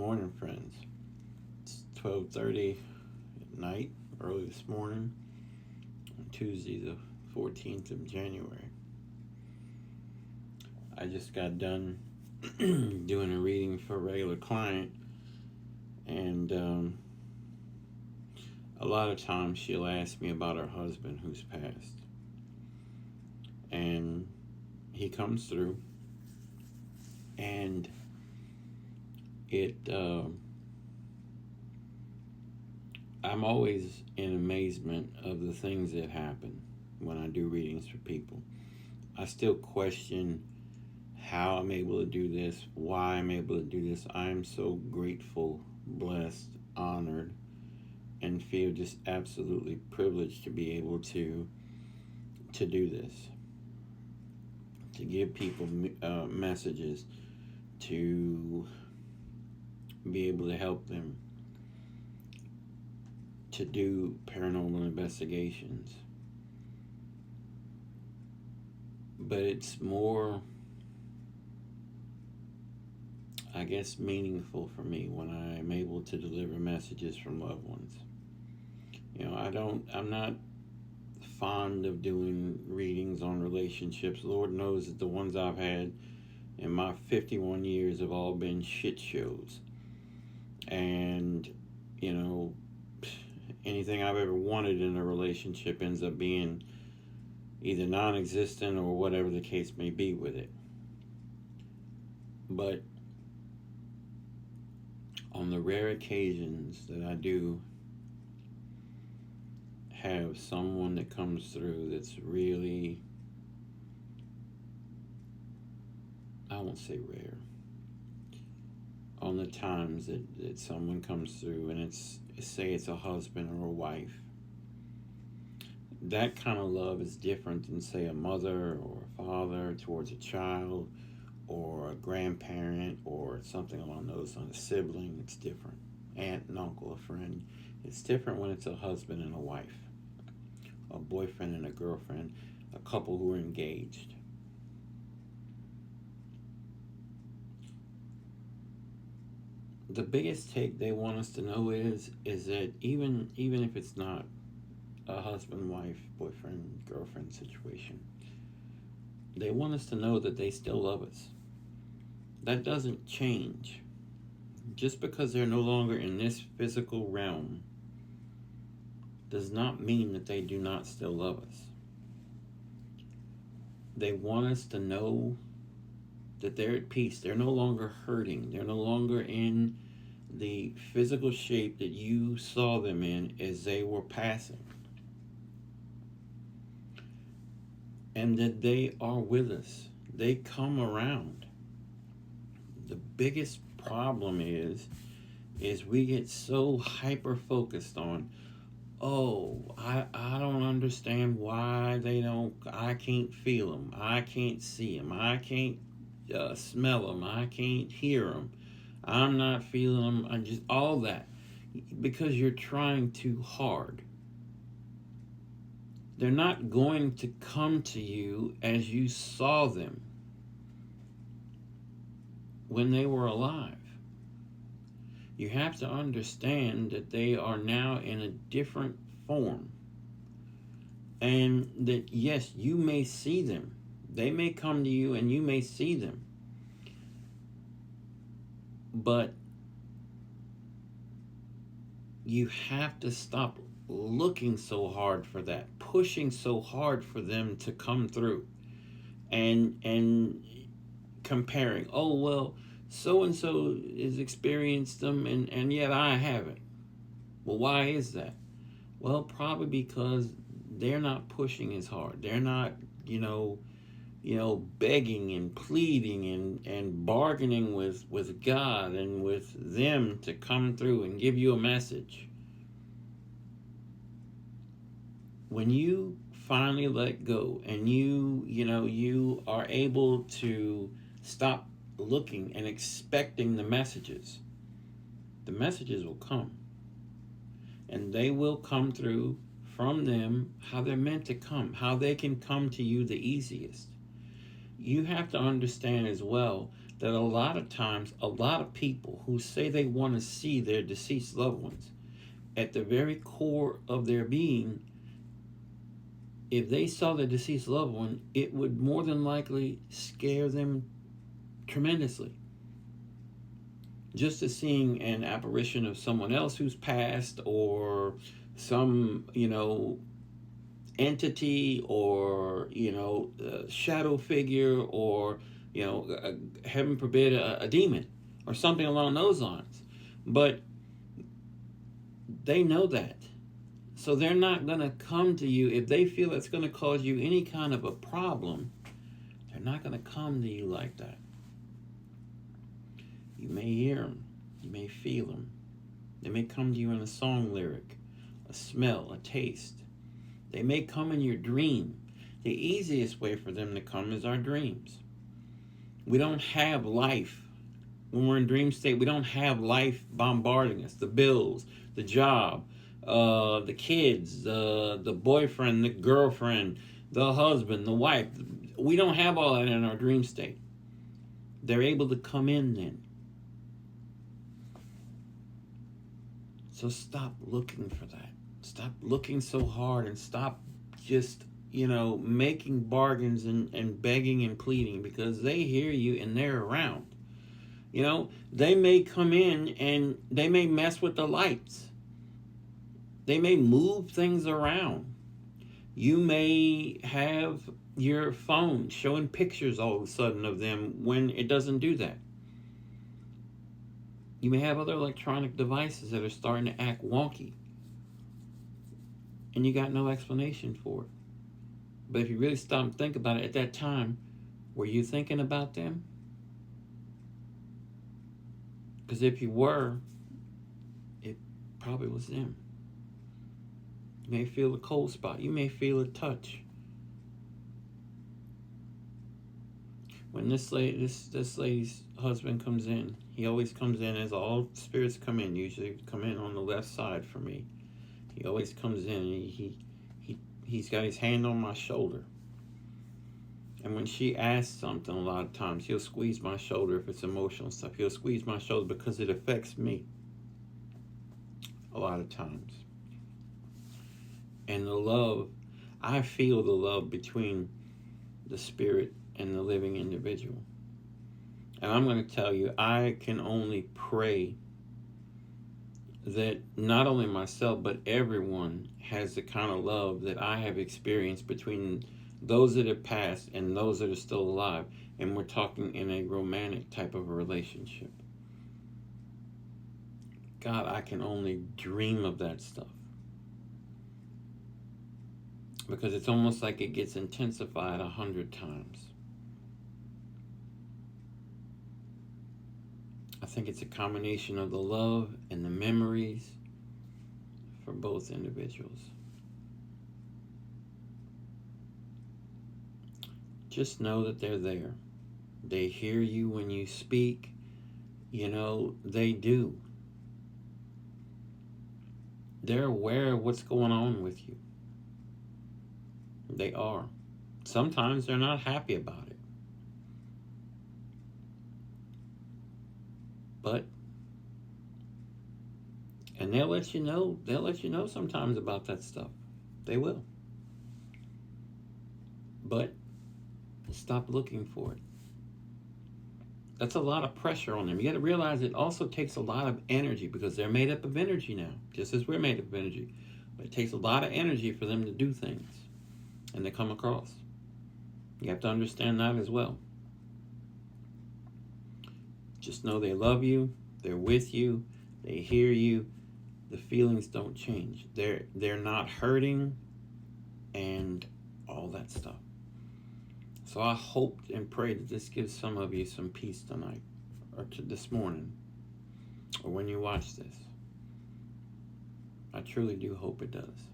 morning, friends. It's 12:30 at night, early this morning, on Tuesday, the 14th of January. I just got done doing a reading for a regular client, and a lot of times she'll ask me about her husband who's passed, and he comes through, and it. I'm always in amazement of the things that happen when I do readings for people. I still question how I'm able to do this, why I'm able to do this. I am so grateful, blessed, honored, and feel just absolutely privileged to be able to do this, to give people messages, to be able to help them, to do paranormal investigations. But it's more, I guess, meaningful for me when I'm able to deliver messages from loved ones. I'm not fond of doing readings on relationships. Lord knows that the ones I've had in my 51 years have all been shit shows. And, anything I've ever wanted in a relationship ends up being either non-existent or whatever the case may be with it. But on the rare occasions that I do have someone that comes through that's really, I won't say rare, on the times that someone comes through and say it's a husband or a wife, that kind of love is different than, say, a mother or a father towards a child or a grandparent or something along those lines, a sibling. It's different. Aunt and uncle, a friend. It's different when it's a husband and a wife, a boyfriend and a girlfriend, a couple who are engaged. The biggest take they want us to know is that even if it's not a husband, wife, boyfriend, girlfriend situation, they want us to know that they still love us. That doesn't change. Just because they're no longer in this physical realm does not mean that they do not still love us. They want us to know that they're at peace. They're no longer hurting. They're no longer in the physical shape that you saw them in as they were passing. And that they are with us. They come around. The biggest problem is we get so hyper focused on, I don't understand why I can't feel them, I can't see them, I can't smell them, I can't hear them, I'm not feeling them, I just, all that, because you're trying too hard. They're not going to come to you as you saw them when they were alive. You have to understand that they are now in a different form. And that, yes, you may see them. They may come to you and you may see them. But you have to stop looking so hard for that, pushing so hard for them to come through, and comparing, so and so has experienced them and yet I haven't. Well, why is that? Well, probably because they're not pushing as hard. They're not, begging and pleading and bargaining with God and with them to come through and give you a message. When you finally let go and you are able to stop looking and expecting the messages will come. And they will come through from them how they're meant to come, how they can come to you the easiest. You have to understand as well that a lot of times, a lot of people who say they want to see their deceased loved ones, at the very core of their being, if they saw their deceased loved one, it would more than likely scare them tremendously. Just as seeing an apparition of someone else who's passed, or some, entity, or, shadow figure, or, heaven forbid, a demon, or something along those lines. But they know that. So they're not going to come to you if they feel it's going to cause you any kind of a problem. They're not going to come to you like that. You may hear them. You may feel them. They may come to you in a song lyric, a smell, a taste. They may come in your dream. The easiest way for them to come is our dreams. We don't have life. When we're in dream state, we don't have life bombarding us. The bills, the job, the kids, the boyfriend, the girlfriend, the husband, the wife. We don't have all that in our dream state. They're able to come in then. So stop looking for that. Stop looking so hard, and stop just, making bargains and begging and pleading, because they hear you and they're around. They may come in and they may mess with the lights. They may move things around. You may have your phone showing pictures all of a sudden of them when it doesn't do that. You may have other electronic devices that are starting to act wonky, and you got no explanation for it. But if you really stop and think about it, at that time, were you thinking about them? Because if you were, it probably was them. You may feel a cold spot. You may feel a touch. When this lady's husband comes in, he always comes in as all spirits come in. Usually come in on the left side for me. He always comes in and he's got his hand on my shoulder. And when she asks something, a lot of times he'll squeeze my shoulder if it's emotional stuff. He'll squeeze my shoulder because it affects me a lot of times. And the love, I feel the love between the spirit and the living individual. And I'm going to tell you, I can only pray that not only myself, but everyone has the kind of love that I have experienced between those that have passed and those that are still alive. And we're talking in a romantic type of a relationship. God, I can only dream of that stuff. Because it's almost like it gets intensified 100 times. I think it's a combination of the love and the memories for both individuals. Just know that they're there. They hear you when you speak. They do. They're aware of what's going on with you. They are. Sometimes they're not happy about it. And they'll let you know sometimes about that stuff. They will. But stop looking for it. That's a lot of pressure on them. You got to realize it also takes a lot of energy, because they're made up of energy now, just as we're made up of energy. But it takes a lot of energy for them to do things and to come across. You have to understand that as well. Just know they love you, they're with you, they hear you. The feelings don't change. They're not hurting and all that stuff. So I hope and pray that this gives some of you some peace tonight, or this morning, or when you watch this. I truly do hope it does.